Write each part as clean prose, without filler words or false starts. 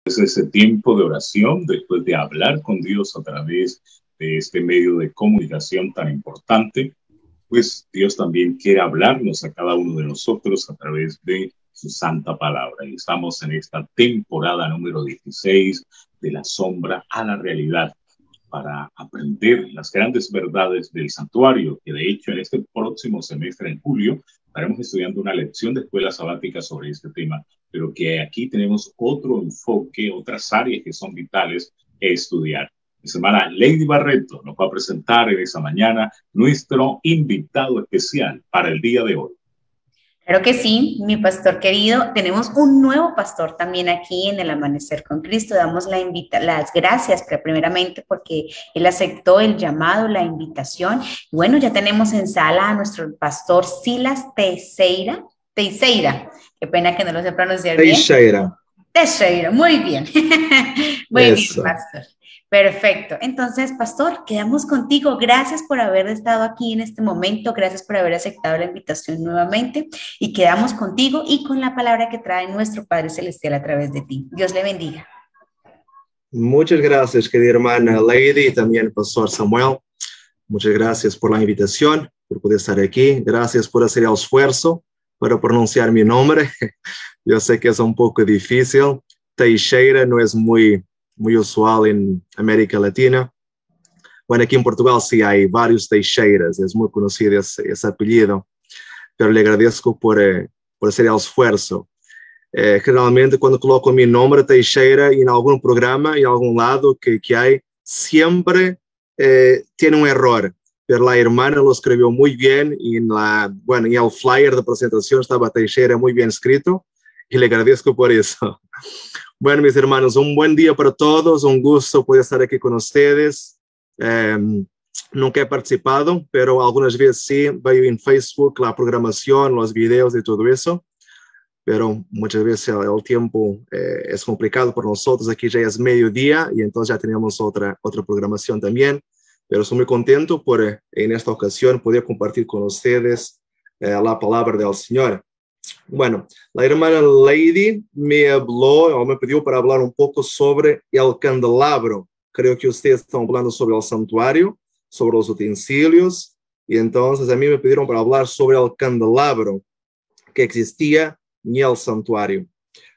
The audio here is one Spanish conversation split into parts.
Es ese tiempo de oración, después de hablar con Dios a través de este medio de comunicación tan importante, pues Dios también quiere hablarnos a cada uno de nosotros a través de su santa palabra. Y estamos en esta temporada número 16 de la sombra a la realidad, para aprender las grandes verdades del santuario, que de hecho en este próximo semestre, en julio, estaremos estudiando una lección de escuela sabática sobre este tema, pero que aquí tenemos otro enfoque, otras áreas que son vitales que estudiar. Mi hermana Lady Barreto nos va a presentar en esa mañana nuestro invitado especial para el día de hoy. Claro que sí, mi pastor querido. Tenemos un nuevo pastor también aquí en el Amanecer con Cristo. Damos las gracias primeramente porque él aceptó el llamado, la invitación. Y bueno, ya tenemos en sala a nuestro pastor Silas Teixeira. Qué pena que no lo sé pronunciar bien. Teixeira, muy bien. Muy Eso. bien, pastor. Perfecto. Entonces, pastor, quedamos contigo. Gracias por haber estado aquí en este momento. Gracias por haber aceptado la invitación nuevamente. Y quedamos contigo y con la palabra que trae nuestro Padre Celestial a través de ti. Dios le bendiga. Muchas gracias, querida hermana Lady y también pastor Samuel. Muchas gracias por la invitación, por poder estar aquí. Gracias por hacer el esfuerzo para pronunciar mi nombre. Yo sé que es un poco difícil. Teixeira no es muy usual en América Latina. Bueno, aquí en Portugal sí hay varios Teixeiras, es muy conocido ese apellido, pero le agradezco por hacer el esfuerzo. Generalmente cuando coloco mi nombre Teixeira en algún programa, en algún lado que hay, siempre tiene un error, pero la hermana lo escribió muy bien y en el flyer de presentación estaba Teixeira muy bien escrito y le agradezco por eso. Bueno, mis hermanos, un buen día para todos, un gusto poder estar aquí con ustedes. Nunca he participado, pero algunas veces sí, veo en Facebook la programación, los videos y todo eso, pero muchas veces el tiempo es complicado para nosotros. Aquí ya es mediodía y entonces ya tenemos otra programación también, pero estoy muy contento por en esta ocasión poder compartir con ustedes la palabra del Señor. Bueno, la hermana Lady me pidió para hablar un poco sobre el candelabro. Creo que ustedes están hablando sobre el santuario, sobre los utensilios, y entonces a mí me pidieron para hablar sobre el candelabro que existía en el santuario.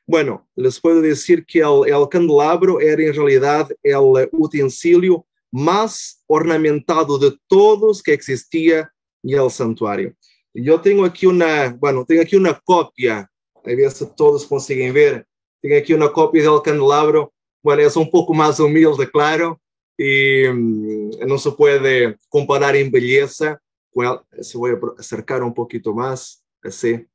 Bueno, les puedo decir que el candelabro era en realidad el utensilio más ornamentado de todos que existía en el santuario. Yo tengo aquí una copia, a ver si todos consiguen ver. Tengo aquí una copia del candelabro. Bueno, es un poco más humilde, claro, y no se puede comparar en belleza. Bueno, se voy a acercar un poquito más, así.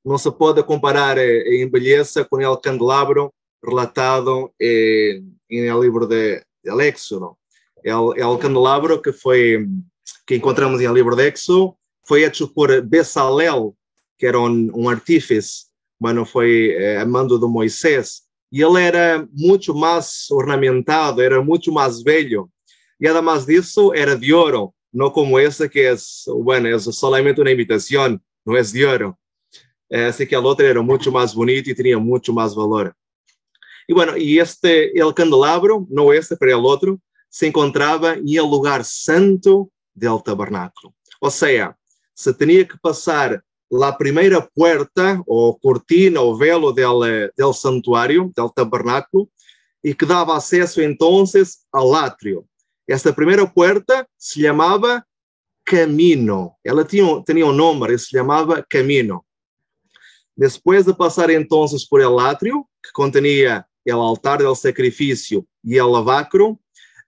No se puede comparar en belleza con el candelabro relatado en el libro del Éxodo. El candelabro que encontramos en el libro de Éxodo foi hecho por Bezalel, que era um artífice, foi a mando de Moisés, e ele era muito mais ornamentado, era muito mais velho, e además disso era de ouro, não como esse que é solamente uma imitação, não é de ouro. Así que el otro era muito mais bonito e tinha muito mais valor. E el candelabro, não este, pero el otro, se encontrava em el lugar santo del tabernáculo. Ou seja, se tinha que passar a primeira porta, ou cortina, ou velo del santuário, del tabernáculo, e que dava acesso, então, ao átrio. Esta primeira porta se chamava Camino. Ela tinha um nome, se chamava Camino. Depois de passar, então, por el átrio, que continha o altar del sacrifício e o lavacro,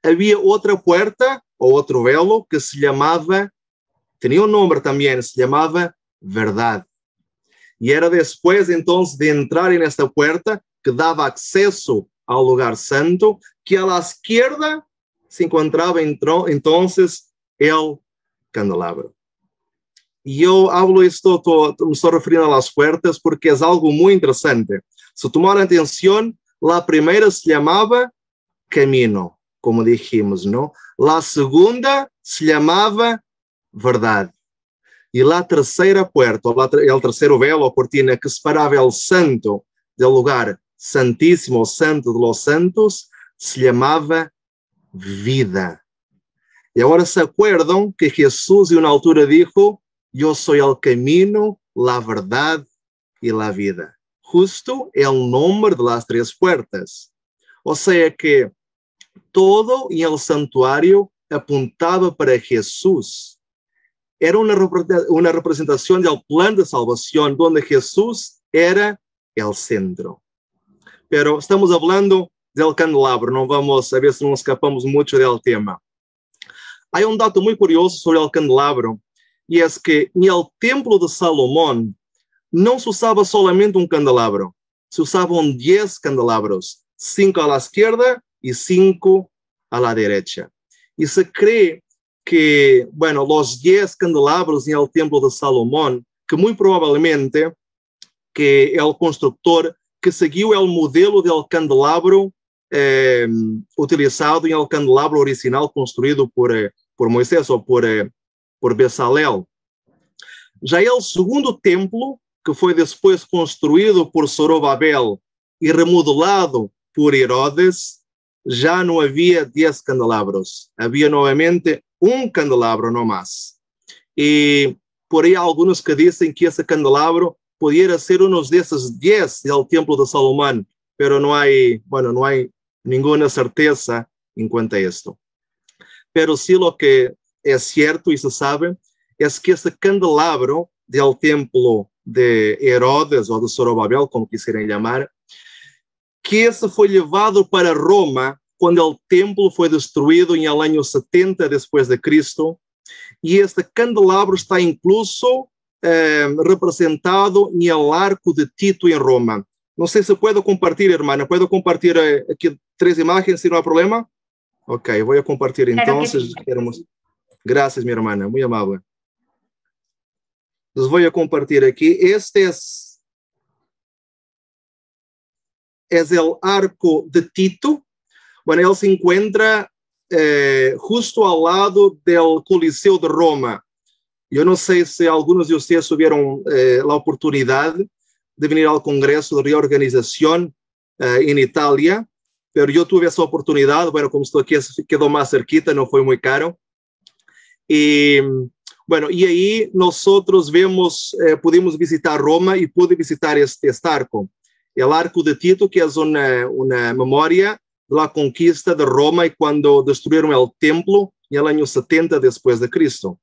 havia outra porta, ou outro velo, que se chamava, tinha um nome também, se chamava Verdade. E era depois, então, de entrar nesta porta, que dava acesso ao lugar santo, que à esquerda se encontrava, então, o candelabro. E eu hablo isto, me estou referindo às portas, porque é algo muito interessante. Se tomar atenção, a primeira se chamava Camino, como dijimos, não? A segunda se chamava Verdade. E a terceira porta, o terceiro velo, a cortina que separava o santo do lugar Santísimo, Santo de los Santos, se llamava vida. Y ahora se acuerdan que Jesús en una altura dijo, yo soy el camino, la verdad y la vida. Justo el nombre de las 3 puertas. O sea que todo en el santuario apuntaba para Jesús. Era una representación del plan de salvación donde Jesús era el centro. Pero estamos hablando del candelabro, no vamos, a ver si nos escapamos mucho del tema. Hay un dato muy curioso sobre el candelabro, y es que en el templo de Salomón no se usaba solamente un candelabro, se usaban 10 candelabros, 5 a la izquierda y 5 a la derecha. Y se cree que, bueno, los 10 candelabros en el templo de Salomón, que muy probablemente que el constructor que siguió el modelo del candelabro utilizado en el candelabro original construido por Moisés o por Bezalel. Já el segundo templo, que foi depois construído por Zorobabel e remodelado por Herodes, já não havia 10 candelabros. Havia novamente um candelabro no más. E por aí há alguns que dizem que esse candelabro poderia ser um desses 10 do templo de Salomão, pero não há, bueno, não há nenhuma certeza em quanto a isto. Pero sí lo que es cierto y se sabe es que ese candelabro del templo de Herodes o de Zorobabel, como quisieran llamar, que ese fue llevado para Roma cuando el templo fue destruido en el año 70 después de Cristo, y este candelabro está incluso representado en el arco de Tito en Roma. No sé si puedo compartir, hermana, puedo compartir aquí 3 imágenes si no hay problema. Ok, voy a compartir entonces. Gracias, mi hermana, muy amable. Les voy a compartir aquí. Este es el arco de Tito. Bueno, él se encuentra justo al lado del Coliseo de Roma. Yo no sé si algunos de ustedes tuvieron la oportunidad de venir al Congreso de Reorganización en Italia, pero yo tuve esa oportunidad. Bueno, como estoy aquí, quedó más cerquita, no fue muy caro. Y bueno, y ahí nosotros pudimos visitar Roma y pude visitar este arco. El arco de Tito, que es una memoria de la conquista de Roma y cuando destruyeron el templo en el año 70 después de Cristo.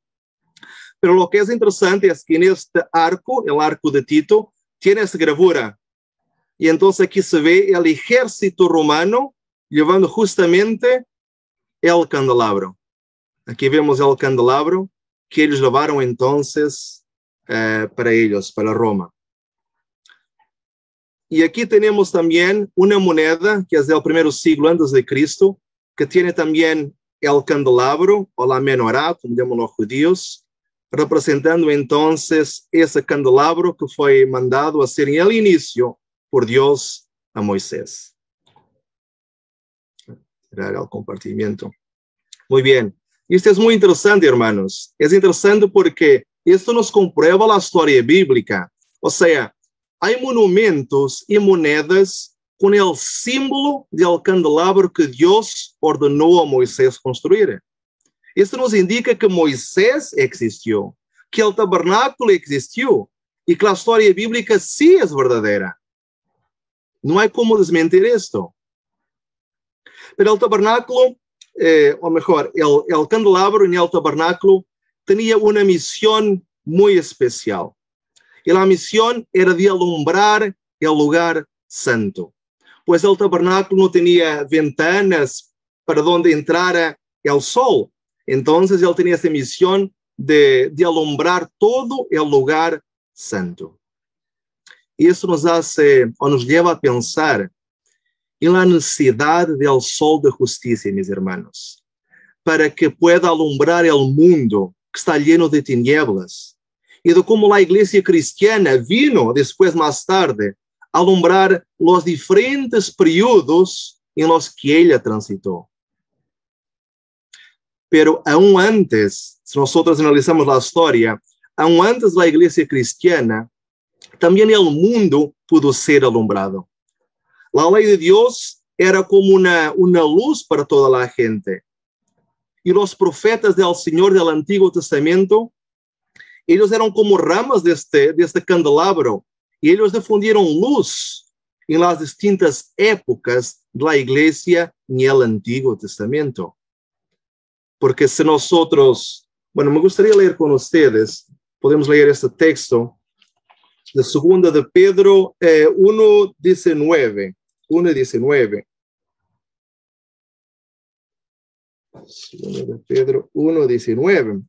Pero lo que es interesante es que en este arco, el arco de Tito, tiene esa gravura. Y entonces aquí se ve el ejército romano llevando justamente el candelabro. Aquí vemos el candelabro que ellos llevaron entonces para ellos, para Roma. Y aquí tenemos también una moneda que es del primer siglo antes de Cristo, que tiene también el candelabro o la menorá, como llaman los judíos, representando entonces ese candelabro que fue mandado a hacer en el inicio por Dios a Moisés. Era el compartimiento. Muy bien. Esto es muy interesante, hermanos. Es interesante porque esto nos comprueba la historia bíblica. O sea, hay monumentos y monedas con el símbolo del candelabro que Dios ordenó a Moisés construir. Esto nos indica que Moisés existió, que el tabernáculo existió y que la historia bíblica sí es verdadera. No hay cómo desmentir esto. Pero el tabernáculo, o mejor, el candelabro en el tabernáculo tenía una misión muy especial. Y la misión era de alumbrar el lugar santo. Pues el tabernáculo no tenía ventanas para donde entrara el sol. Entonces él tenía esa misión de alumbrar todo el lugar santo. Y eso nos hace, o nos lleva a pensar en la necesidad del sol de justicia, mis hermanos, para que pueda alumbrar el mundo que está lleno de tinieblas, y de cómo la iglesia cristiana vino después, más tarde, a alumbrar los diferentes periodos en los que ella transitó. Pero aún antes, si nosotros analizamos la historia, aún antes de la iglesia cristiana, también el mundo pudo ser alumbrado. La ley de Dios era como una luz para toda la gente. Y los profetas del Señor del Antiguo Testamento, ellos eran como ramas de este candelabro, y ellos difundieron luz en las distintas épocas de la iglesia en el Antiguo Testamento. Porque si nosotros, bueno, me gustaría leer con ustedes, podemos leer este texto de 2 de Pedro 1:19. 1:19. 2 de Pedro 1:19.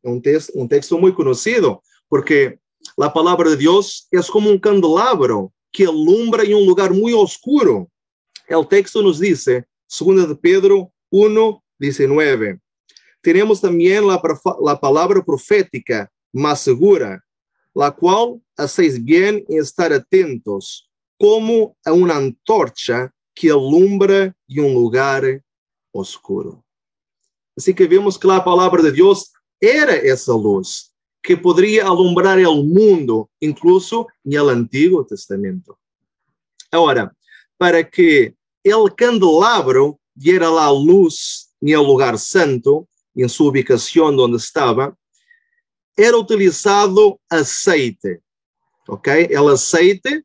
Un texto muy conocido, porque la palabra de Dios es como un candelabro que alumbra en un lugar muy oscuro. El texto nos dice, 2 de Pedro 1:19. Tenemos también la palabra profética más segura, la cual hacéis bien en estar atentos, como a una antorcha que alumbra en un lugar oscuro. Así que vemos que la palabra de Dios era esa luz que podría alumbrar el mundo, incluso en el Antiguo Testamento. Ahora, para que el candelabro diera la luz en el lugar santo, en su ubicación donde estaba, era utilizado aceite. ¿Ok? El aceite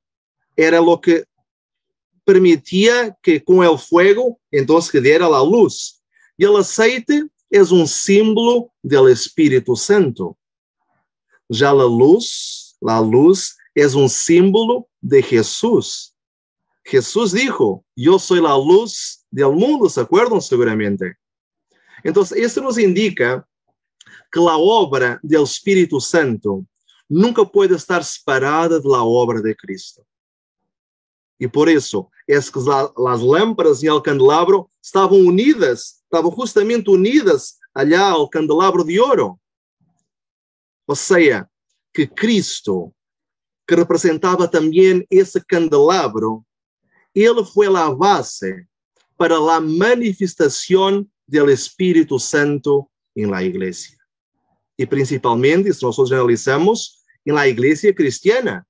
era lo que permitía que con el fuego, entonces, que diera la luz. Y el aceite es un símbolo del Espíritu Santo. Ya la luz es un símbolo de Jesús. Jesús dijo, yo soy la luz del mundo, ¿se acuerdan seguramente? Entonces, esto nos indica que la obra del Espíritu Santo nunca puede estar separada de la obra de Cristo. Y por eso es que las lámparas y el candelabro estaban justamente unidas allá al candelabro de oro. O sea, que Cristo, que representaba también ese candelabro, él fue la base para la manifestación del Espíritu Santo en la iglesia. Y principalmente, si nosotros analizamos, en la iglesia cristiana,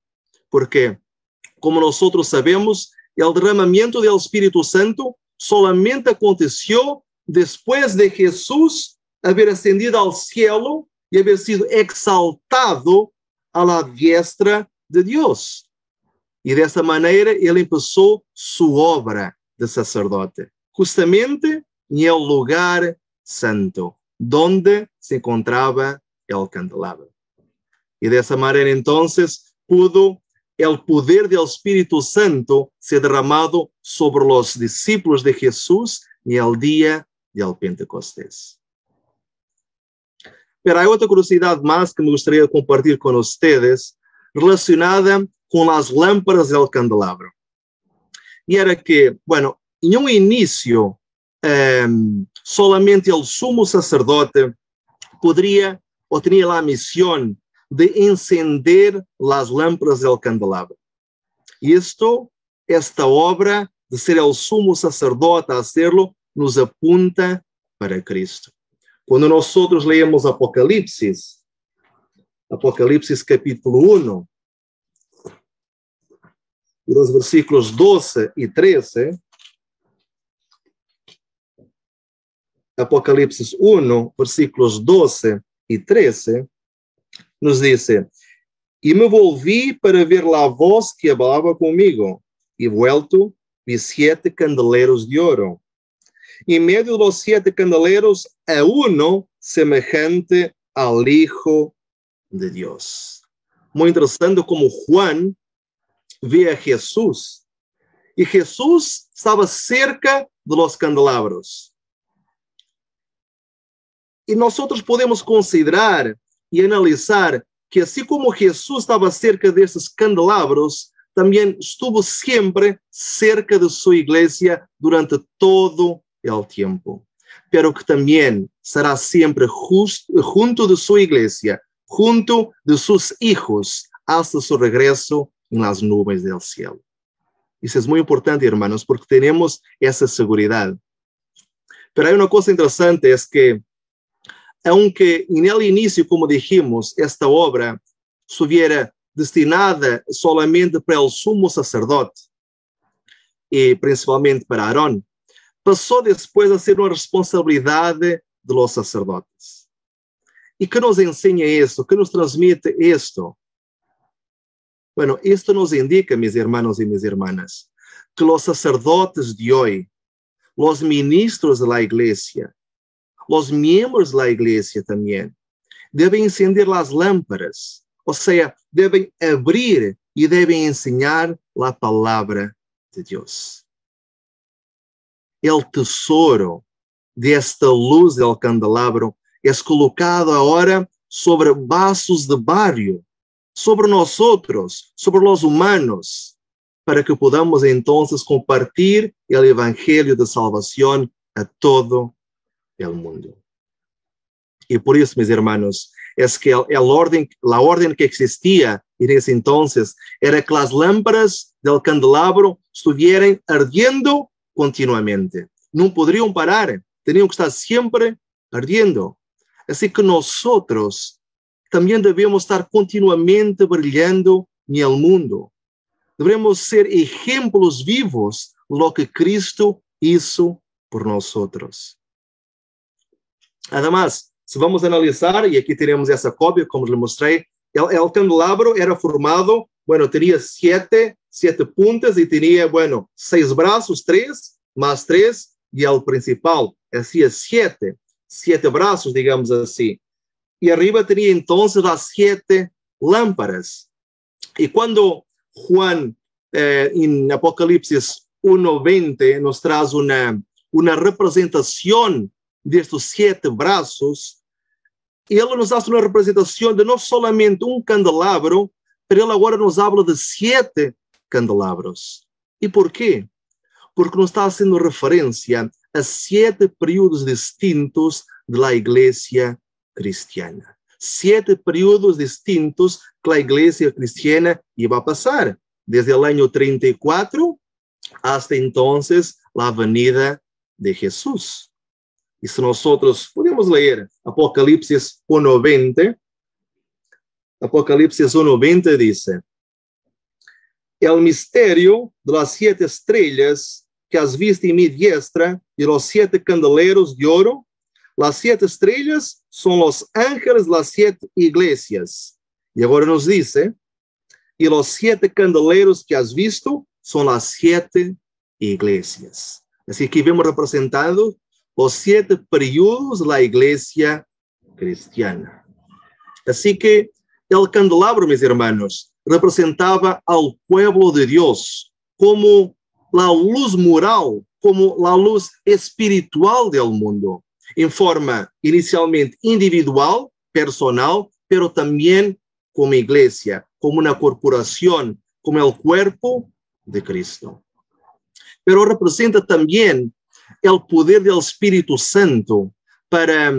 porque, como nosotros sabemos, el derramamiento del Espíritu Santo solamente aconteció después de Jesús haber ascendido al cielo y haber sido exaltado a la diestra de Dios. Y de esta manera, él empezó su obra de sacerdote, justamente en el lugar santo, donde se encontraba el candelabro. Y de esa manera, entonces, pudo el poder del Espíritu Santo ser derramado sobre los discípulos de Jesús en el día del Pentecostés. Pero hay otra curiosidad más que me gustaría compartir con ustedes relacionada con las lámparas del candelabro. Y era que, bueno, en un inicio, solamente el sumo sacerdote podría o tenía la misión de encender las lámparas del candelabro. Y esta obra de ser el sumo sacerdote a hacerlo, nos apunta para Cristo. Cuando nosotros leemos Apocalipsis capítulo 1, los versículos 12 y 13, Apocalipsis 1, versículos 12 y 13, nos dice, y me volví para ver la voz que hablaba conmigo, y vuelto vi 7 candeleros de oro. Y en medio de los 7 candeleros, a uno semejante al Hijo de Dios. Muy interesante como Juan ve a Jesús. Y Jesús estaba cerca de los candelabros. Y nosotros podemos considerar y analizar que así como Jesús estaba cerca de esos candelabros, también estuvo siempre cerca de su iglesia durante todo el tiempo. Pero que también será siempre junto de su iglesia, junto de sus hijos, hasta su regreso en las nubes del cielo. Eso es muy importante, hermanos, porque tenemos esa seguridad. Pero hay una cosa interesante, es que aunque en el inicio, como dijimos, esta obra estuviera destinada solamente para el sumo sacerdote, e principalmente para Aarón, passou depois a ser uma responsabilidade de los sacerdotes. E que nos ensina isso? Que nos transmite isto? Bueno, isto nos indica, mis hermanos y mis hermanas, que los sacerdotes de hoy, los ministros de la iglesia, los miembros de la iglesia también, deben encender las lámparas, o sea, deben abrir y deben enseñar la palabra de Dios. El tesoro de esta luz del candelabro es colocado ahora sobre vasos de barro, sobre nosotros, sobre los humanos, para que podamos entonces compartir el evangelio de salvación a todo el mundo. Y por eso, mis hermanos, es que la orden que existía en ese entonces era que las lámparas del candelabro estuvieran ardiendo continuamente. No podrían parar, tenían que estar siempre ardiendo. Así que nosotros también debemos estar continuamente brillando en el mundo. Debemos ser ejemplos vivos de lo que Cristo hizo por nosotros. Además, se vamos a analisar, y aquí tenemos esa copia, como les mostré, el candelabro era formado, bueno, tenía siete puntas y tenía, bueno, 6 brazos, 3 más 3, y el principal hacía 7 brazos, digamos así. Y arriba tenía entonces las 7 lámparas. Y cuando Juan en Apocalipsis 1:20 nos trae una representación de estos 7 brazos, y él nos hace una representación de no solamente un candelabro, pero él ahora nos habla de 7 candelabros. ¿Y por qué? Porque nos está haciendo referencia a 7 períodos distintos de la iglesia cristiana. 7 períodos distintos que la iglesia cristiana iba a pasar, desde el año 34 hasta entonces la venida de Jesús. Y si nosotros podemos leer Apocalipsis 1:20, Apocalipsis 1:20 dice: el misterio de las 7 estrellas que has visto en mi diestra y los 7 candeleros de oro. Las 7 estrellas son los ángeles de las 7 iglesias. Y ahora nos dice, y los 7 candeleros que has visto son las 7 iglesias. Así que vemos representados los 7 períodos de la iglesia cristiana. Así que el candelabro, mis hermanos, representaba al pueblo de Dios como la luz moral, como la luz espiritual del mundo, en forma inicialmente individual, personal, pero también como iglesia, como una corporación, como el cuerpo de Cristo. Pero representa también el poder del Espíritu Santo para,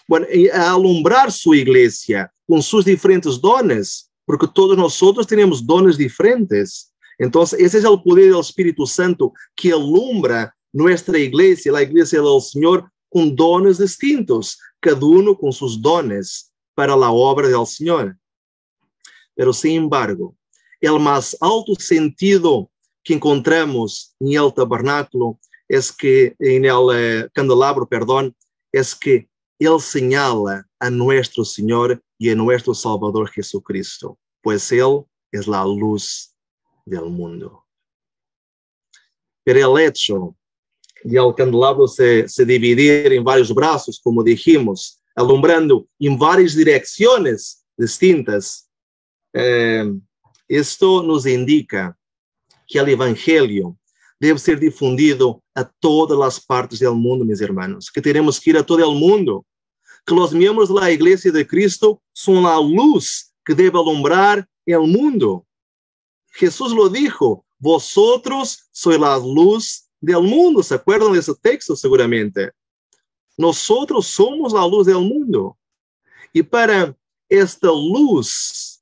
bueno, alumbrar su iglesia con sus diferentes dones, porque todos nosotros tenemos dones diferentes. Entonces, ese es el poder del Espíritu Santo que alumbra nuestra iglesia, la iglesia del Señor, con dones distintos, cada uno con sus dones para la obra del Señor. Pero, sin embargo, el más alto sentido que encontramos en el tabernáculo es que, en el candelabro, perdón, es que Él señala a nuestro Señor y a nuestro Salvador Jesucristo, pues Él es la luz del mundo. Pero el hecho de el candelabro se dividir en varios brazos, como dijimos, alumbrando en varias direcciones distintas, esto nos indica que el Evangelio debe ser difundido a todas las partes del mundo, mis hermanos, que tenemos que ir a todo el mundo, que los miembros de la Iglesia de Cristo son la luz que debe alumbrar el mundo. Jesús lo dijo, vosotros sois la luz del mundo. ¿Se acuerdan de ese texto seguramente? Nosotros somos la luz del mundo. Y para esta luz,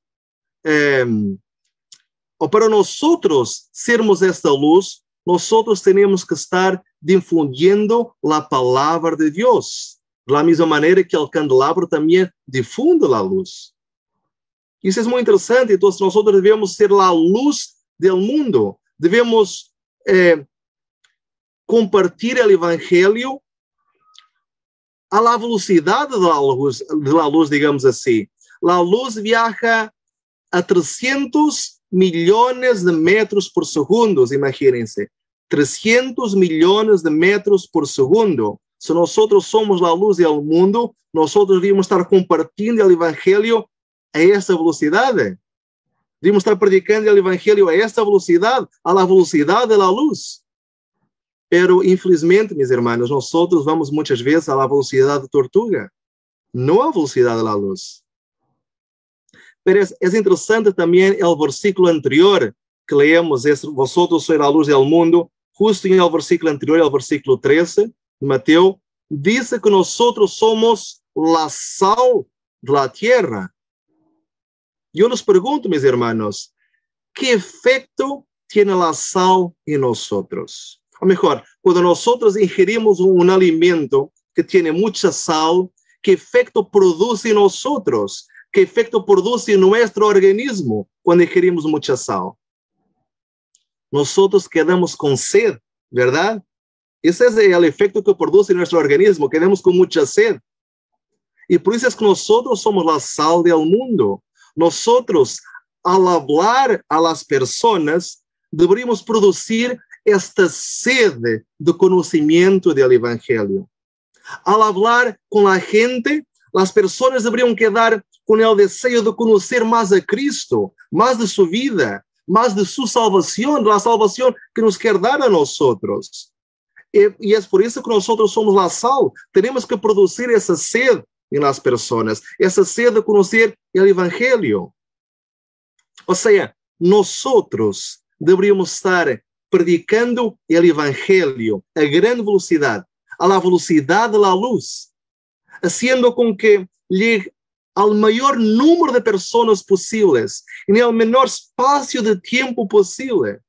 o para nosotros sermos esta luz, nosotros tenemos que estar difundiendo la palabra de Dios, de la misma manera que el candelabro también difunde la luz. Isso é muito interessante. Então, nosotros debemos ser la luz del mundo. Debemos compartir el Evangelio a la velocidad de la luz, digamos así. La luz viaja a 300 millones de metros por segundo, imagínense. 300 millones de metros por segundo. Si nosotros somos la luz del mundo, nosotros deberíamos estar compartiendo el Evangelio a esa velocidad. Deberíamos estar predicando el Evangelio a esta velocidad, a la velocidad de la luz. Pero, infelizmente, mis hermanos, nosotros vamos muchas veces a la velocidad de tortuga, no a la velocidad de la luz. Pero es interesante también el versículo anterior que leemos, vosotros sois la luz del mundo. Justo en el versículo anterior, el versículo 13 de Mateo, dice que nosotros somos la sal de la tierra. Yo les pregunto, mis hermanos, ¿qué efecto tiene la sal en nosotros? O mejor, cuando nosotros ingerimos un alimento que tiene mucha sal, ¿qué efecto produce en nosotros? ¿Qué efecto produce en nuestro organismo cuando ingerimos mucha sal? Nosotros quedamos con sed, ¿verdad? Ese es el efecto que produce en nuestro organismo, quedamos con mucha sed. Y por eso es que nosotros somos la sal del mundo. Nosotros, al hablar a las personas, deberíamos producir esta sed de conocimiento del Evangelio. Al hablar con la gente, las personas deberían quedar con el deseo de conocer más a Cristo, más de su vida, más de su salvación, la salvación que nos quer dar a nosotros. Y es por eso que nosotros somos la sal. Tenemos que producir esa sed en las personas, esa sed de conocer el Evangelio. O sea, nosotros deberíamos estar predicando el Evangelio a gran velocidad, a la velocidad de la luz, haciendo con que llegue al mayor número de personas posibles, en el menor espacio de tiempo posible,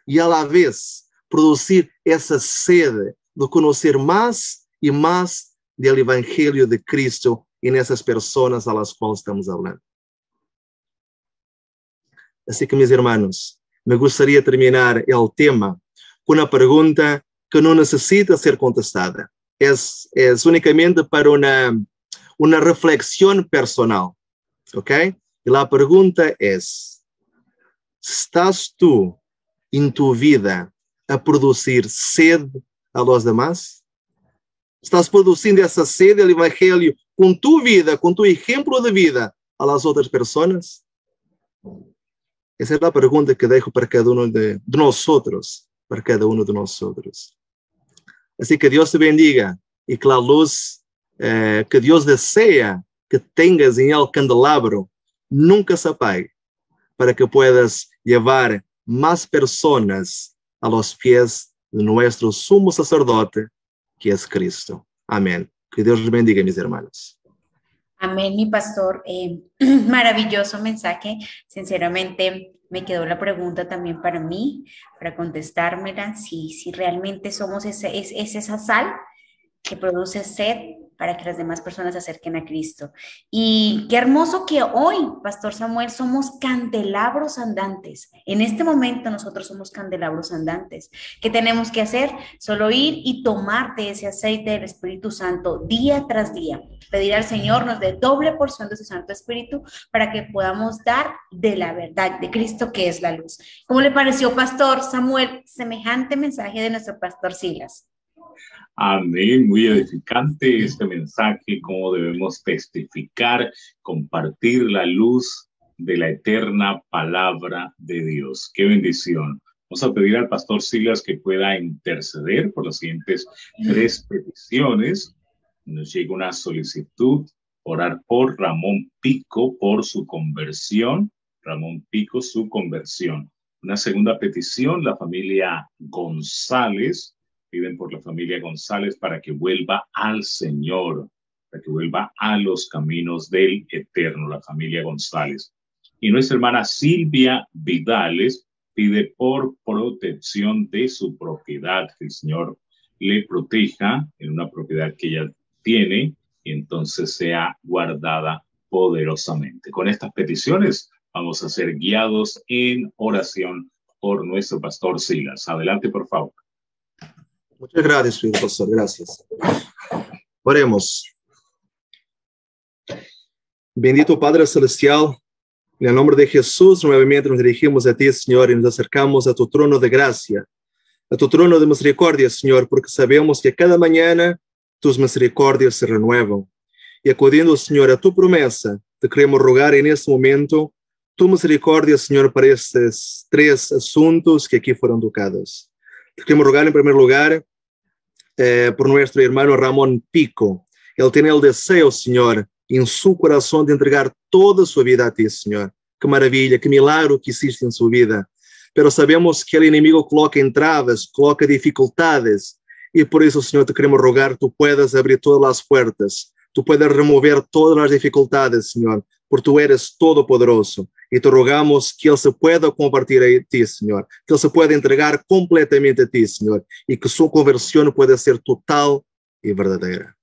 y a la vez producir esa sed de conocer más y más del Evangelio de Cristo en esas personas a las cuales estamos hablando. Así que, mis hermanos, me gustaría terminar el tema con una pregunta que no necesita ser contestada. Es únicamente para una reflexión personal. ¿Ok? Y la pregunta es, ¿estás tú en tu vida a producir sed a los demás? ¿Estás produciendo esa sed del Evangelio con tu vida, con tu ejemplo de vida a las otras personas? Esa es la pregunta que dejo para cada uno de nosotros, para cada uno de nosotros. Así que Dios te bendiga y que la luz que Dios desea que tengas en el candelabro nunca se apague, para que puedas llevar más personas a los pies de nuestro sumo sacerdote, que es Cristo. Amén. Que Dios les bendiga, mis hermanos. Amén, mi pastor. Maravilloso mensaje. Sinceramente, me quedó la pregunta también para mí, para contestármela, si realmente somos esa sal que produce sed para que las demás personas se acerquen a Cristo. Y qué hermoso que hoy, Pastor Samuel, somos candelabros andantes. En este momento nosotros somos candelabros andantes. ¿Qué tenemos que hacer? Solo ir y tomar de ese aceite del Espíritu Santo día tras día. Pedir al Señor nos dé doble porción de su Santo Espíritu para que podamos dar de la verdad de Cristo, que es la luz. ¿Cómo le pareció, Pastor Samuel, semejante mensaje de nuestro Pastor Silas? Amén, muy edificante este mensaje, cómo debemos testificar, compartir la luz de la eterna palabra de Dios. ¡Qué bendición! Vamos a pedir al pastor Silas que pueda interceder por las siguientes 3 peticiones. Nos llega una solicitud, orar por Ramón Pico por su conversión. Ramón Pico, su conversión. Una segunda petición, la familia González. Piden por la familia González para que vuelva al Señor, para que vuelva a los caminos del Eterno, la familia González. Y nuestra hermana Silvia Vidales pide por protección de su propiedad, que el Señor le proteja en una propiedad que ella tiene y entonces sea guardada poderosamente. Con estas peticiones vamos a ser guiados en oración por nuestro pastor Silas. Adelante, por favor. Muchas gracias, querido pastor. Gracias. Oremos. Bendito Padre Celestial, en el nombre de Jesús, nuevamente nos dirigimos a ti, Señor, y nos acercamos a tu trono de gracia, a tu trono de misericordia, Señor, porque sabemos que cada mañana tus misericordias se renuevan. Y acudiendo, Señor, a tu promesa, te queremos rogar en este momento tu misericordia, Señor, para estos tres asuntos que aquí fueron tocados. Te queremos rogar en primer lugar por nuestro hermano Ramón Pico. Él tiene el deseo, Señor, en su corazón de entregar toda su vida a ti, Señor. Qué maravilla, qué milagro que hiciste en su vida. Pero sabemos que el enemigo coloca entraves, coloca dificultades. Y por eso, Señor, te queremos rogar, tú puedas abrir todas las puertas. Tú puedes remover todas las dificultades, Señor, porque tú eres todopoderoso. Y te rogamos que Él se pueda compartir a ti, Señor, que Él se pueda entregar completamente a ti, Señor, y que su conversión pueda ser total y verdadera.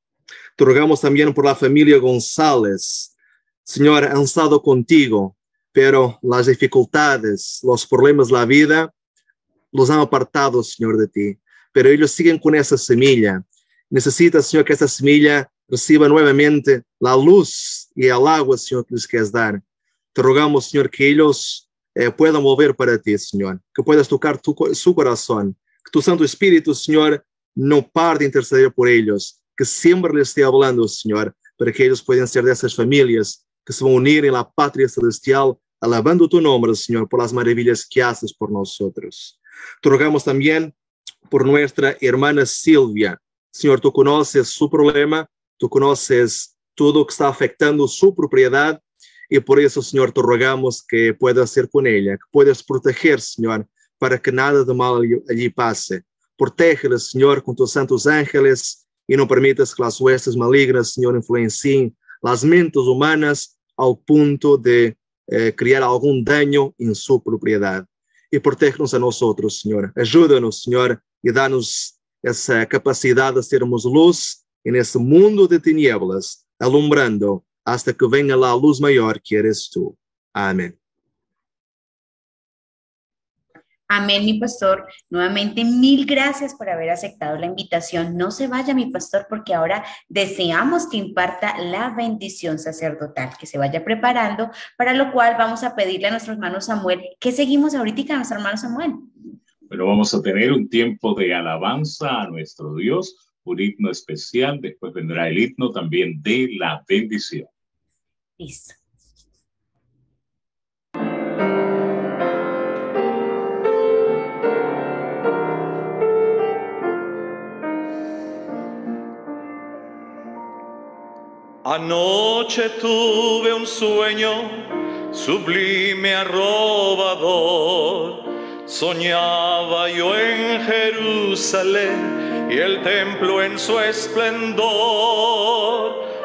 Te rogamos también por la familia González. Señor, han estado contigo, pero las dificultades, los problemas de la vida los han apartado, Señor, de ti. Pero ellos siguen con esa semilla. Necesita, Señor, que esa semilla reciba nuevamente la luz y el agua, Señor, que les quieres dar. Te rogamos, Señor, que ellos puedan volver para ti, Señor, que puedas tocar su corazón, que tu Santo Espíritu, Señor, no pare de interceder por ellos, que siempre les esté hablando, Señor, para que ellos puedan ser de esas familias que se van a unir en la patria celestial, alabando tu nombre, Señor, por las maravillas que haces por nosotros. Te rogamos también por nuestra hermana Silvia. Señor, tú conoces su problema, tú conoces todo lo que está afectando su propiedad, y por eso, Señor, te rogamos que puedas ser con ella, que puedas proteger, Señor, para que nada de mal allí pase. Protégela, Señor, con tus santos ángeles, y no permitas que las huestes malignas, Señor, influencien las mentes humanas al punto de crear algún daño en su propiedad. Y protégenos a nosotros, Señor. Ayúdanos, Señor, y danos esa capacidad de sermos luz en este mundo de tinieblas, alumbrando hasta que venga la luz mayor que eres tú. Amén. Amén, mi pastor. Nuevamente, mil gracias por haber aceptado la invitación. No se vaya, mi pastor, porque ahora deseamos que imparta la bendición sacerdotal, que se vaya preparando, para lo cual vamos a pedirle a nuestro hermano Samuel. ¿Qué seguimos ahorita, nuestro hermano Samuel? Bueno, vamos a tener un tiempo de alabanza a nuestro Dios, un himno especial. Después vendrá el himno también de la bendición. Listo. Anoche tuve un sueño sublime, arrobador. Soñaba yo en Jerusalén y el templo en su esplendor.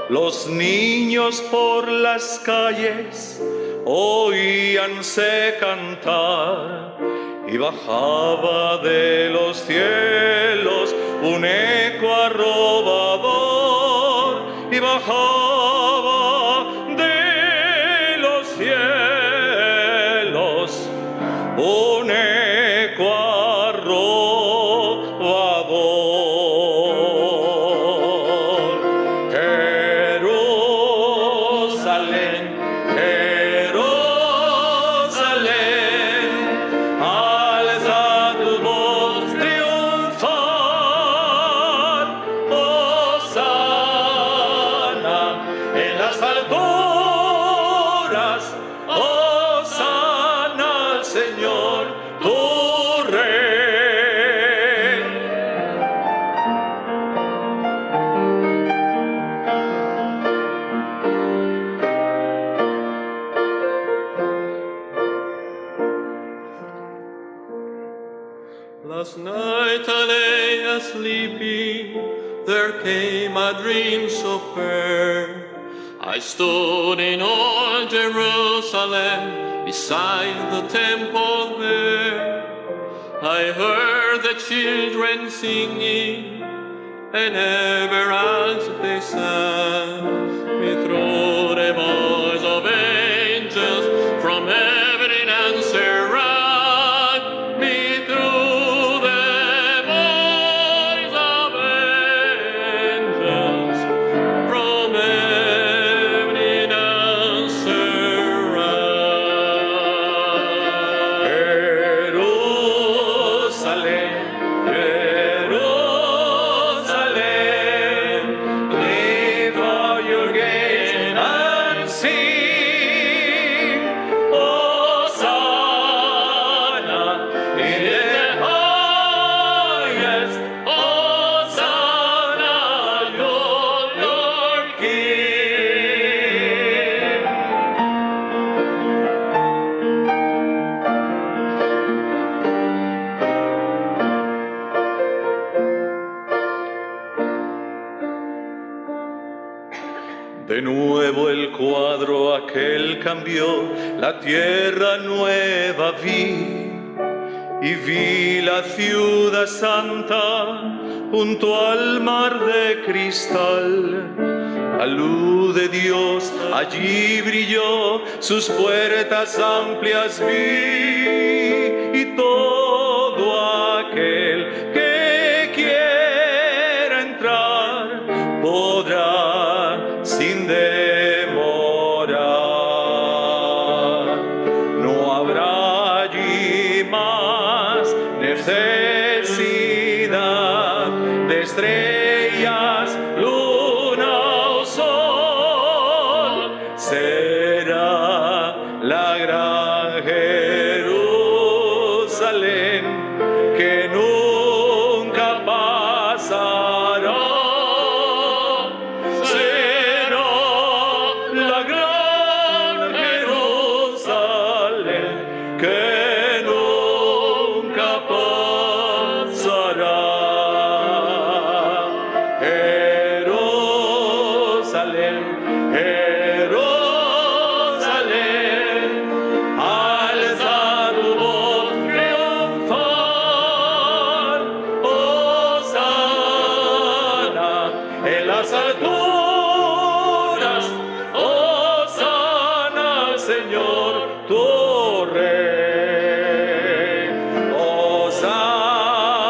Los niños por las calles oíanse cantar y bajaba de los cielos un eco arrobador y bajaba de los cielos un eco arrobador. Jerusalén, Jerusalén, alza tu voz triunfal, hosana en las alturas, hosana al Señor tu Rey. Last night I lay asleeping, there came a dream so fair. I stood in old Jerusalem, beside the temple there. I heard the children singing, and ever as they sang, me through the voice of angels from heaven in answer rang. De nuevo el cuadro aquel cambió, la tierra nueva vi, y vi la ciudad santa junto al mar de cristal. La luz de Dios allí brilló, sus puertas amplias vi, y todo aquel que quiera entrar podrá sin demorar. No habrá allí más necesidad de estrellas, luna o sol. Será la gran Jerusalén que nunca pasará. Será la gran Jerusalén que nunca pasará. Jerusalén, Jerusalén, alza tu voz triunfal, hosana en las alturas, hosana al Señor tu Rey, hosana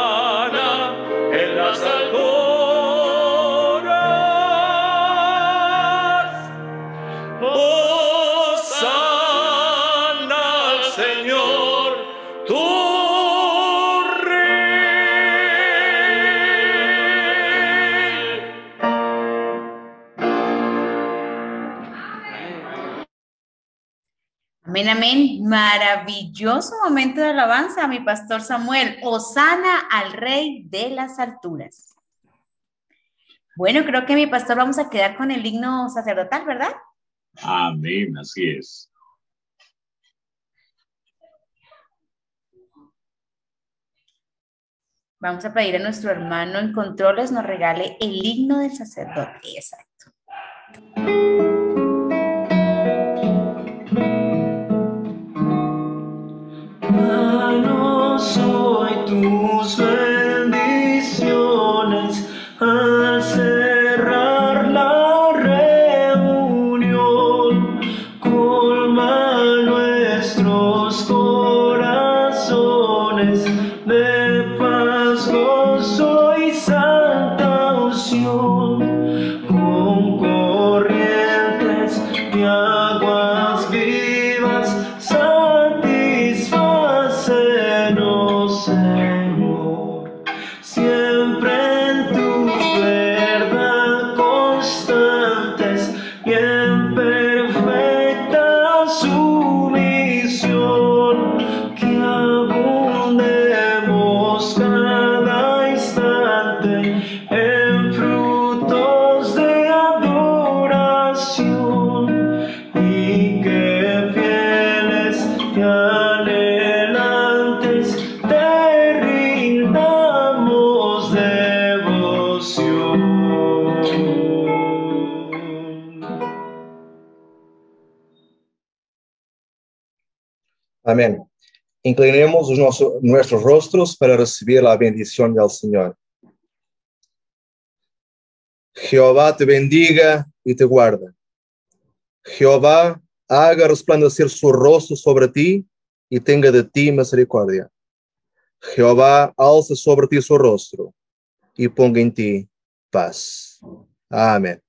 en las alturas, hosana al Señor tu Rey. Amén, amén. Maravilloso momento de alabanza, mi pastor Samuel. Hosana al Rey de las alturas. Bueno, creo que mi pastor vamos a quedar con el himno sacerdotal, ¿verdad? Amén, así es. Vamos a pedir a nuestro hermano en controles nos regale el himno del sacerdote. Exacto. Danos hoy tus bendiciones al cerrar la reunión. Colma nuestros corazones de paz, gozo y santa unción, con corrientes y aguas vivas. Satisfácenos, Señor, siempre en tu verdad constantes y en perfecta sumisión, que abundemos cada instante en frutos de adoración, y que fieles y anhelantes te rindamos devoción. Amén. Inclinemos nuestros rostros para recibir la bendición del Señor. Jehová te bendiga y te guarda. Jehová haga resplandecer su rostro sobre ti y tenga de ti misericordia. Jehová alce sobre ti su rostro y ponga en ti paz. Amén.